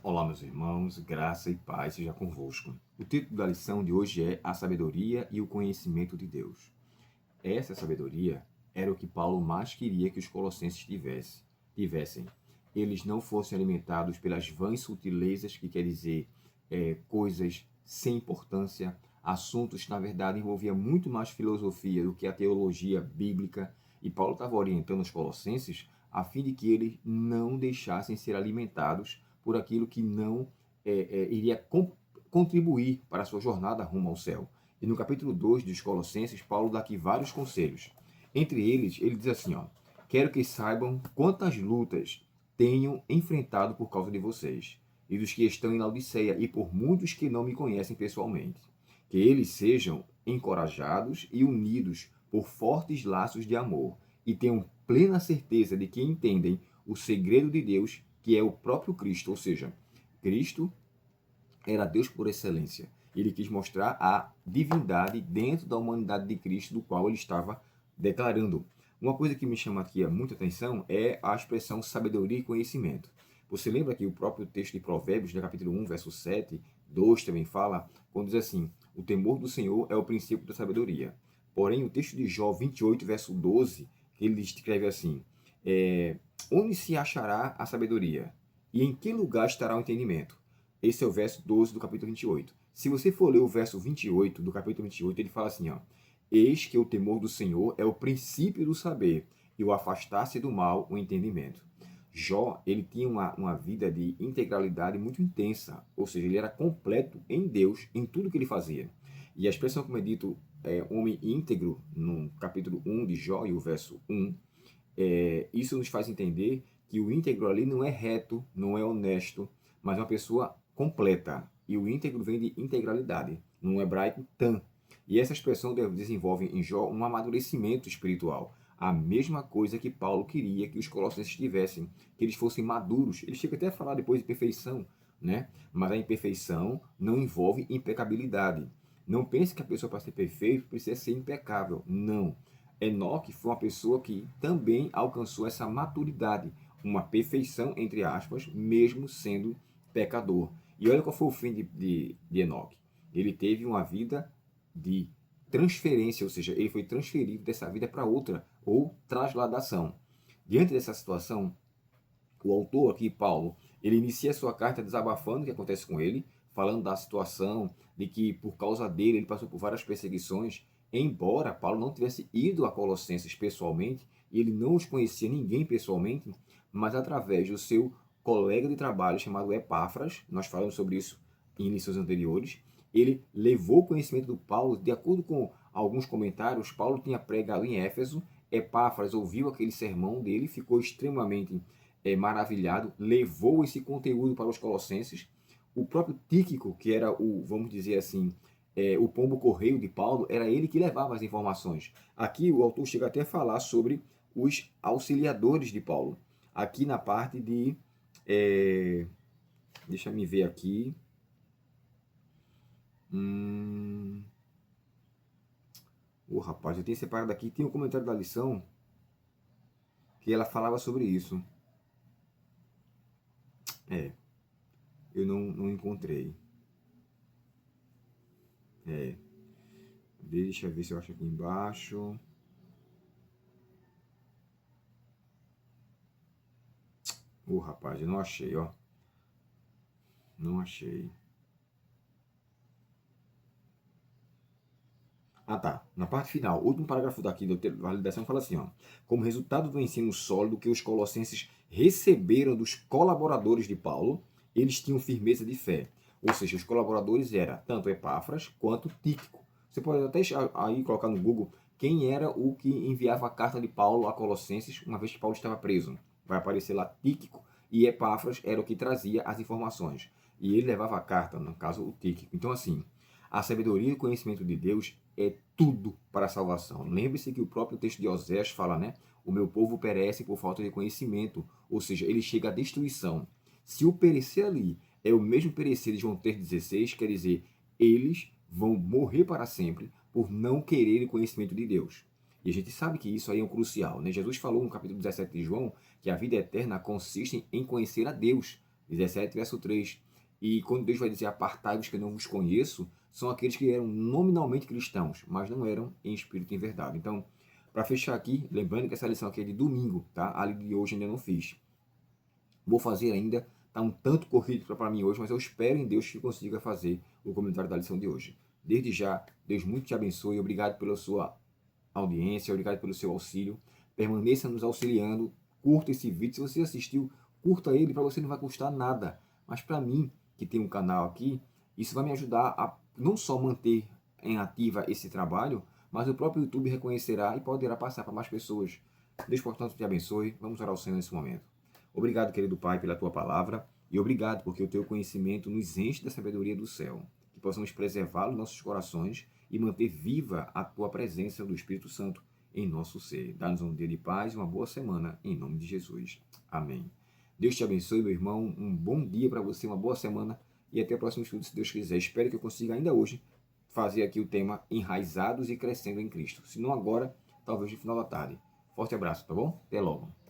Olá, meus irmãos, graça e paz seja convosco. O título da lição de hoje é A Sabedoria e o Conhecimento de Deus. Essa sabedoria era o que Paulo mais queria que os colossenses tivessem. Eles não fossem alimentados pelas vãs sutilezas, que quer dizer coisas sem importância, assuntos que na verdade envolviam muito mais filosofia do que a teologia bíblica. E Paulo estava orientando os colossenses a fim de que eles não deixassem ser alimentados por aquilo que não iria contribuir para a sua jornada rumo ao céu. E no capítulo 2 dos Colossenses, Paulo dá aqui vários conselhos. Entre eles, ele diz assim, quero que saibam quantas lutas tenho enfrentado por causa de vocês, e dos que estão em Laodiceia, e por muitos que não me conhecem pessoalmente. Que eles sejam encorajados e unidos por fortes laços de amor, e tenham plena certeza de que entendem o segredo de Deus, que é o próprio Cristo, ou seja, Cristo era Deus por excelência. Ele quis mostrar a divindade dentro da humanidade de Cristo, do qual ele estava declarando. Uma coisa que me chama aqui muita atenção é a expressão sabedoria e conhecimento. Você lembra que o próprio texto de Provérbios, no capítulo 1, verso 7, 2 também fala, quando diz assim, o temor do Senhor é o princípio da sabedoria. Porém, o texto de Jó 28, verso 12, ele escreve assim, onde se achará a sabedoria? E em que lugar estará o entendimento? Esse é o verso 12 do capítulo 28. Se você for ler o verso 28 do capítulo 28, ele fala assim, eis que o temor do Senhor é o princípio do saber, e o afastar-se do mal, o entendimento. Jó, ele tinha uma vida de integralidade muito intensa, ou seja, ele era completo em Deus, em tudo que ele fazia. E a expressão, como é dito, homem íntegro, no capítulo 1 de Jó, e o verso 1, isso nos faz entender que o íntegro ali não é reto, não é honesto, mas uma pessoa completa. E o íntegro vem de integralidade, no hebraico tam. E essa expressão desenvolve em Jó um amadurecimento espiritual. A mesma coisa que Paulo queria que os colossenses tivessem, que eles fossem maduros. Ele chega até a falar depois de perfeição, né? Mas a imperfeição não envolve impecabilidade. Não pense que a pessoa, para ser perfeita, precisa ser impecável. Não. Enoque foi uma pessoa que também alcançou essa maturidade, uma perfeição, entre aspas, mesmo sendo pecador. E olha qual foi o fim de Enoque. Ele teve uma vida de transferência, ou seja, ele foi transferido dessa vida para outra, ou trasladação. Diante dessa situação, o autor aqui, Paulo, ele inicia sua carta desabafando o que acontece com ele, falando da situação, de que por causa dele ele passou por várias perseguições, embora Paulo não tivesse ido a Colossenses pessoalmente, e ele não os conhecia ninguém pessoalmente, mas através do seu colega de trabalho chamado Epáfras, nós falamos sobre isso em lições anteriores, ele levou o conhecimento do Paulo, de acordo com alguns comentários, Paulo tinha pregado em Éfeso, Epáfras ouviu aquele sermão dele, ficou extremamente maravilhado, levou esse conteúdo para os colossenses. O próprio Tíquico, que era o, vamos dizer assim, o pombo correio de Paulo, era ele que levava as informações. Aqui o autor chega até a falar sobre os auxiliadores de Paulo. Aqui na parte de... deixa me ver aqui. Rapaz, eu tenho separado aqui, tem um comentário da lição que ela falava sobre isso. Eu não encontrei. Deixa eu ver se eu acho aqui embaixo. Rapaz, eu não achei, ó. Não achei. Ah, tá. Na parte final, o último parágrafo daqui da validação fala assim, como resultado do ensino sólido que os colossenses receberam dos colaboradores de Paulo, eles tinham firmeza de fé. Ou seja, os colaboradores eram tanto Epáfras quanto Tíquico. Você pode até aí colocar no Google quem era o que enviava a carta de Paulo a Colossenses, uma vez que Paulo estava preso. Vai aparecer lá Tíquico, e Epáfras era o que trazia as informações. E ele levava a carta, no caso o Tíquico. Então, assim, a sabedoria e o conhecimento de Deus é tudo para a salvação. Lembre-se que o próprio texto de Osés fala, né? O meu povo perece por falta de conhecimento, ou seja, ele chega à destruição. Se o perecer ali é o mesmo perecer de João 3,16, quer dizer, eles vão morrer para sempre por não quererem conhecimento de Deus. E a gente sabe que isso aí é um crucial, né? Jesus falou no capítulo 17 de João que a vida eterna consiste em conhecer a Deus. 17, verso 3. E quando Deus vai dizer apartai-vos que eu não vos conheço, são aqueles que eram nominalmente cristãos, mas não eram em espírito e em verdade. Então, para fechar aqui, lembrando que essa lição aqui é de domingo, tá? A de hoje ainda não fiz. Vou fazer ainda, tá um tanto corrido para mim hoje, mas eu espero em Deus que consiga fazer o comentário da lição de hoje. Desde já, Deus muito te abençoe, obrigado pela sua audiência, obrigado pelo seu auxílio. Permaneça nos auxiliando, curta esse vídeo. Se você assistiu, curta ele, para você não vai custar nada. Mas para mim, que tem um canal aqui, isso vai me ajudar a não só manter em ativa esse trabalho, mas o próprio YouTube reconhecerá e poderá passar para mais pessoas. Deus, portanto, te abençoe. Vamos orar ao Senhor nesse momento. Obrigado, querido Pai, pela tua palavra e obrigado porque o teu conhecimento nos enche da sabedoria do céu. Que possamos preservá-lo em nossos corações e manter viva a tua presença do Espírito Santo em nosso ser. Dá-nos um dia de paz e uma boa semana, em nome de Jesus. Amém. Deus te abençoe, meu irmão. Um bom dia para você, uma boa semana e até o próximo estudo, se Deus quiser. Espero que eu consiga ainda hoje fazer aqui o tema Enraizados e Crescendo em Cristo. Se não agora, talvez no final da tarde. Forte abraço, tá bom? Até logo.